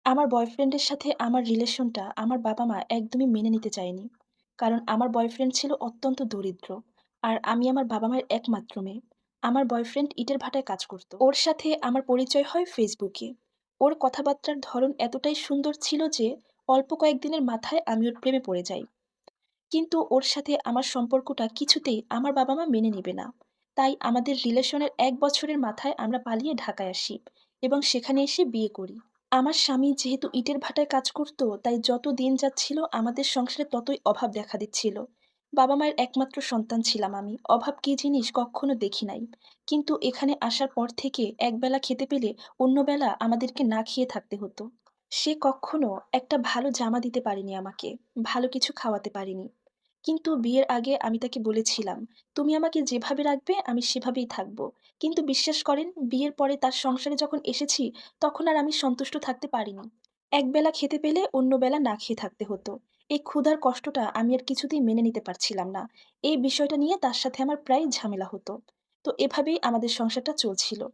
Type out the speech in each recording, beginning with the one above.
আমার বয়ফ্রেন্ডের সাথে আমার রিলেশনটা আমার বাবা-মা একদমই মেনে নিতে চায়নি। কারণ আমার বয়ফ্রেন্ড ছিল অত্যন্ত দরিদ্র। আর আমি আমার বাবা-মায়ের একমাত্র মেয়ে। আমার বয়ফ্রেন্ড ইটের ভাটায় কাজ করত। ওর সাথে আমার পরিচয় হয় ফেসবুকে। ওর কথাবার্তার ধরন এতটাই সুন্দর ছিল যে অল্প কয়েকদিনের মাথায় আমি ওর প্রেমে পড়ে যাই। কিন্তু ওর সাথে আমার সম্পর্কটা কিছুতেই আমার বাবা-মা মেনে নিবে না। তাই আমাদের রিলেশনের ১ বছরের মাথায় আমরা পালিয়ে ঢাকায় আসি এবং সেখানে এসে বিয়ে করি। আমার স্বামী যেহেতু ইটের ভাটায় কাজ করত, তাই যত দিন যাচ্ছিল আমাদের সংসারে ততই অভাব দেখা দিচ্ছিল। বাবা-মায়ের একমাত্র সন্তান ছিলাম আমি। অভাব কী জিনিস কক্ষনো দেখি নাই। কিন্তু এখানে আসার পর থেকে একবেলা খেতে পেলে অন্য বেলা আমাদেরকে না খেয়ে থাকতে হতো। সে কক্ষনো একটা ভালো জামা দিতে পারেনি আমাকে, ভালো কিছু খাওয়াতে পারেনি। কিন্তু বিয়ের আগে আমি তাকে বলেছিলাম, "তুমি আমাকে যেভাবে রাখবে আমি সেভাবেই থাকবো।" কিন্তু বিশ্বাস করেন বিয়ের পরে তার সংসারে যখন এসেছি তখন আর আমি সন্তুষ্ট থাকতে পারিনি। একবেলা খেতে পেলে অন্য বেলা না খেয়ে থাকতে হতো। এই ক্ষুধার কষ্টটা আমি আর কিছুতেই মেনে নিতে পারছিলাম না। এই বিষয়টা নিয়ে তার সাথে আমার প্রায় ঝামেলা হতো। তো এভাবেই আমাদের সংসারটা চলছিল।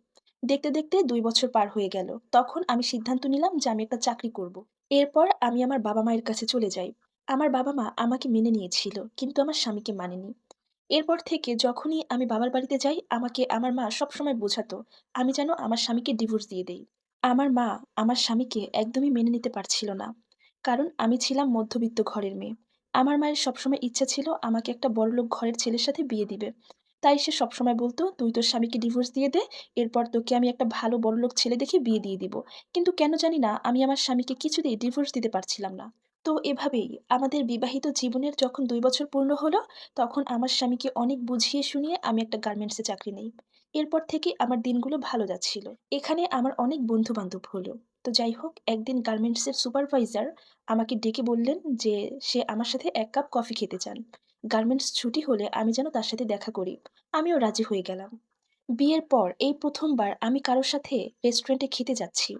দেখতে, দেখতে ২ বছর পার হয়ে গেল। তখন আমি সিদ্ধান্ত নিলাম যে আমি একটা চাকরি করব। এরপর আমি আমার বাবা-মায়ের কাছে চলে যাই। আমার বাবা-মা আমাকে মেনে নিয়েছিল, কিন্তু আমার স্বামীকে মানেনি। এরপর থেকে যখনই আমি বাবার বাড়িতে যাই, আমাকে আমার মা সবসময় বোঝাতো, আমি যেন আমার স্বামীকে ডিভোর্স দিয়ে দেই। আমার মা আমার স্বামীকে একদমই মেনে নিতে পারছিল না। কারণ আমি ছিলাম মধ্যবিত্ত ঘরের মেয়ে। আমার মায়ের সবসময় ইচ্ছা ছিল আমাকে একটা বড়লোক ঘরের ছেলের সাথে বিয়ে দিবে। তাই সে সবসময় বলত, "তুই তোর স্বামীকে ডিভোর্স দিয়ে দে, এরপর তোকে আমি একটা ভালো বড়লোক ছেলে দেখে বিয়ে দিয়ে দিব।" কিন্তু কেন জানি না আমি আমার স্বামীকে কিছুতেই ডিভোর্স দিতে পারছিলাম না। তো এভাবেই আমাদের বিবাহিত জীবনের যখন ২ বছর পূর্ণ হলো, তখন আমার স্বামীকে অনেক বুঝিয়ে শুনিয়ে আমি একটা গার্মেন্টসে চাকরি নেই। এরপর থেকে আমার দিনগুলো ভালো যাচ্ছিল। এখানে আমার অনেক বন্ধু-বান্ধব হলো। তো যাই হোক, একদিন গার্মেন্টসের সুপারভাইজার আমাকে ডেকে বললেন যে, সে আমার সাথে ১ কাপ কফি খেতে চান। গার্মেন্টস ছুটি হলে আমি যেন তার সাথে দেখা করি। আমিও রাজি হয়ে গেলাম। বিয়ের পর এই ১ম বার আমি কারো সাথে রেস্টুরেন্টে খেতে যাচ্ছি।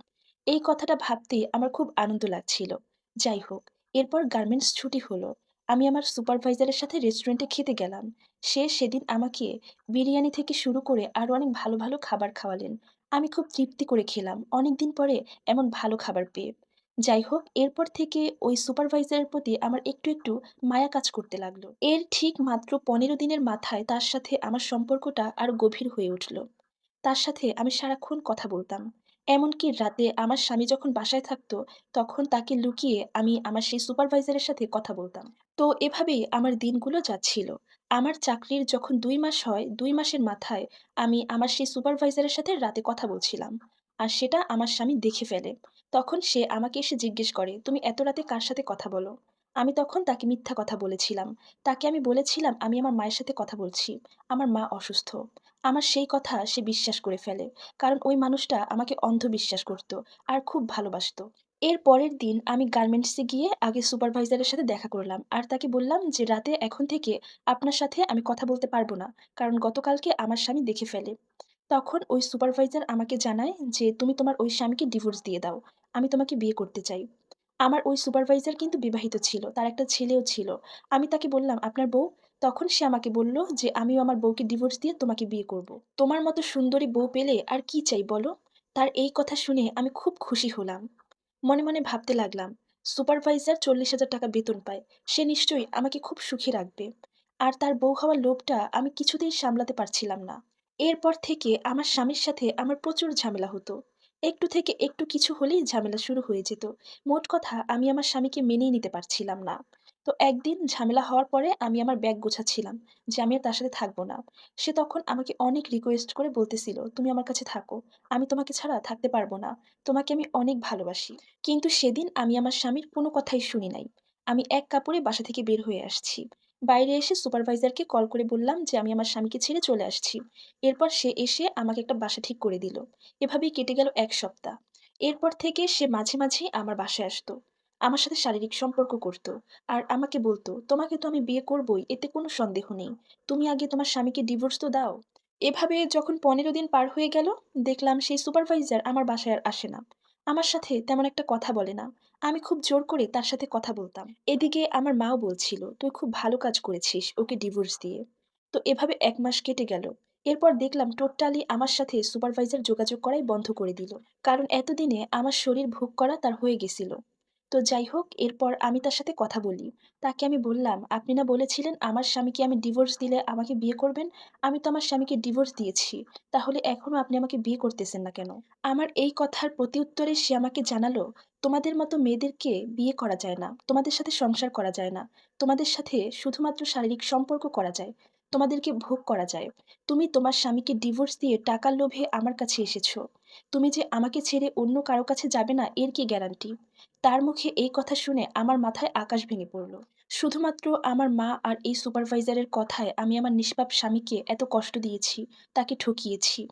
এই কথাটা ভাবতেই আমার খুব আনন্দ লাগছিল। যাই হোক, এরপর গার্মেন্টস ছুটি হলো। আমি আমার সুপারভাইজারের সাথে রেস্টুরেন্টে খেতে গেলাম। সে সেদিন আমাকে বিরিয়ানি থেকে শুরু করে আরো অনেক ভালো, ভালো খাবার খাওয়ালেন। আমি খুব তৃপ্তি করে খেলাম। অনেকদিন পরে এমন ভালো খাবার পেয়ে। যাই হোক, এরপর থেকে ওই সুপারভাইজারের প্রতি আমার একটু, একটু মায়া কাজ করতে লাগলো। এর ঠিক মাত্র ১৫ দিনের মাথায় তার সাথে আমার সম্পর্কটা আরো গভীর হয়ে উঠল। তার সাথে আমি সারাক্ষণ কথা বলতাম। এমনকি রাতে আমার স্বামী যখন বাসায় থাকতো, তখন তাকে লুকিয়ে আমি আমার সেই সুপারভাইজারের সাথে কথা বলতাম। তো এভাবেই আমার দিনগুলো যাচ্ছিল। আমার চাকরির যখন ২ মাস হয়, ২ মাসের মাথায় আমি আমার সেই সুপারভাইজারের সাথে রাতে কথা বলছিলাম। আর সেটা আমার স্বামী দেখে ফেলে। তখন সে আমাকে এসে জিজ্ঞেস করে, "তুমি এত রাতে কার সাথে কথা বলো?" আমি তখন তাকে মিথ্যা কথা বলেছিলাম। তাকে আমি বলেছিলাম, "আমি আমার মায়ের সাথে কথা বলছি। আমার মা অসুস্থ।" আমার সেই কথা সে বিশ্বাস করে ফেলে। কারণ ওই মানুষটা আমাকে অন্ধবিশ্বাস করত আর খুব ভালোবাসত। এর পরের দিন আমি গার্মেন্টসে গিয়ে আগে সুপারভাইজারের সাথে দেখা করলাম। আর তাকে বললাম যে, "রাতে এখন থেকে আপনার সাথে আমি কথা বলতে পারব না। কারণ গতকালকে আমার স্বামী দেখে ফেলে।" তখন ওই সুপারভাইজার আমাকে জানায় যে, "তুমি তোমার ওই স্বামীকে ডিভোর্স দিয়ে দাও। আমি তোমাকে বিয়ে করতে চাই।" আমার ওই সুপারভাইজার কিন্তু বিবাহিত ছিল। তার একটা ছেলেও ছিল। আমি তাকে বললাম, "আপনার বউ?" তখন সে আমাকে বলল যে, "আমিও আমার বউকে ডিভোর্স দিয়ে তোমাকে বিয়ে করব। তোমার মতো সুন্দরী বউ পেলে আর কি চাই বলো?" তার এই কথা শুনে আমি খুব খুশি হলাম। মনে, মনে ভাবতে লাগলাম, সুপারভাইজার ৳৪০,০০০ বেতন পায়। সে নিশ্চয়ই আমাকে খুব সুখী রাখবে। আর তার বউ হওয়ার লোভটা আমি কিছুতেই সামলাতে পারছিলাম না। এরপর থেকে আমার স্বামীর সাথে আমার প্রচুর ঝামেলা হতো। একটু থেকে একটু কিছু হলেই ঝামেলা শুরু হয়ে যেত। মোট কথা আমি আমার স্বামীকে মেনেই নিতে পারছিলাম না। তো একদিন ঝামেলা হওয়ার পরে আমি আমার ব্যাগ গোছাচ্ছিলাম যে আমি আর তার সাথে থাকব না। সে তখন আমাকে অনেক রিকোয়েস্ট করে বলতেছিল, "তুমি আমার কাছে থাকো। আমি তোমাকে ছাড়া থাকতে পারব না। তোমাকে আমি অনেক ভালোবাসি।" কিন্তু সেদিন আমি আমার স্বামীর কোনো কথাই শুনি নাই। আমি এক কাপড়ে বাসা থেকে বের হয়ে আসছি। বাইরে এসে সুপারভাইজারকে কল করে বললাম যে আমি আমার স্বামীকে ছেড়ে চলে আসছি। এরপর সে এসে আমাকে একটা বাসা ঠিক করে দিল। এভাবেই কেটে গেল ১ সপ্তাহ। এরপর থেকে সে মাঝে, মাঝেই আমার বাসায় আসতো। আমার সাথে শারীরিক সম্পর্ক করত। আর আমাকে বলত, "তোমাকে তো আমি বিয়ে করবই, এতে কোনো সন্দেহ নেই। তুমি আগে তোমার স্বামীকে ডিভোর্স তো দাও।" এভাবে যখন ১৫ দিন পার হয়ে গেল, দেখলাম সেই সুপারভাইজার আমার বাসায় আর আসে না। আমার সাথে তেমন একটা কথা বলে না। আমি খুব জোর করে তার সাথে কথা বলতাম। এদিকে আমার মাও বলছিল, "তুই খুব ভালো কাজ করেছিস ওকে ডিভোর্স দিয়ে।" তো এভাবে ১ মাস কেটে গেল। এরপর দেখলাম টোটালি আমার সাথে সুপারভাইজার যোগাযোগ করাই বন্ধ করে দিল। কারণ এতদিনে আমার শরীর ভোগ করা তার হয়ে গেছিল। তো যাই হোক, এরপর আমি তার সাথে কথা বলি। তাকে আমি বললাম, "আপনি না বলেছিলেন আমার স্বামীকে আমি ডিভোর্স দিলে আমাকে বিয়ে করবেন? আমি তো আমার স্বামীকে ডিভোর্স দিয়েছি। তাহলে এখনো আপনি আমাকে বিয়ে করতেছেন না কেন?" আমার এই কথার প্রতিউত্তরে সে আমাকে জানালো, "তোমাদের মতো মেয়েদেরকে বিয়ে করা যায় না। তোমাদের সাথে সংসার করা যায় না। তোমাদের সাথে শুধুমাত্র শারীরিক সম্পর্ক করা যায়। তোমাদেরকে ভোগ করা যায়। তুমি তোমার স্বামীকে ডিভোর্স দিয়ে টাকার লোভে আমার কাছে এসেছো। তুমি যে আমাকে ছেড়ে অন্য কারো কাছে যাবে না এর কি গ্যারান্টি?" তার মুখে এই কথা শুনে আমার মাথায় আকাশ ভেঙে পড়ল। শুধুমাত্র আমার মা আর এই সুপারভাইজারের কথায় আমি আমার নিষ্পাপ স্বামীকে এত কষ্ট দিয়েছি, তাকে ঠকিয়েছি।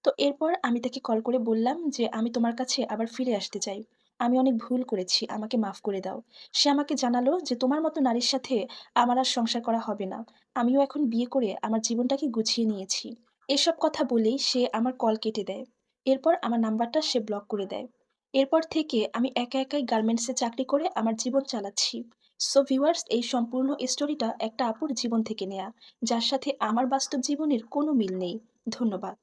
তো এরপর আমি তাকে কল করে বললাম যে, "আমি তোমার কাছে আবার ফিরে আসতে চাই। আমি অনেক ভুল করেছি, আমাকে মাফ করে দাও।" সে আমাকে জানালো যে, "তোমার মতো নারীর সাথে আমার আর সংসার করা হবে না। আমিও এখন বিয়ে করে আমার জীবনটাকে গুছিয়ে নিয়েছি।" এসব কথা বলেই সে আমার কল কেটে দেয়। এরপর আমার নাম্বারটা সে ব্লক করে দেয়। এরপর থেকে আমি একা একাই গার্মেন্টসে চাকরি করে আমার জীবন চালাচ্ছি। সো ভিউয়ার্স, এই সম্পূর্ণ স্টোরিটা একটা আপুর জীবন থেকে নেয়া, যার সাথে আমার বাস্তব জীবনের কোনো মিল নেই। ধন্যবাদ।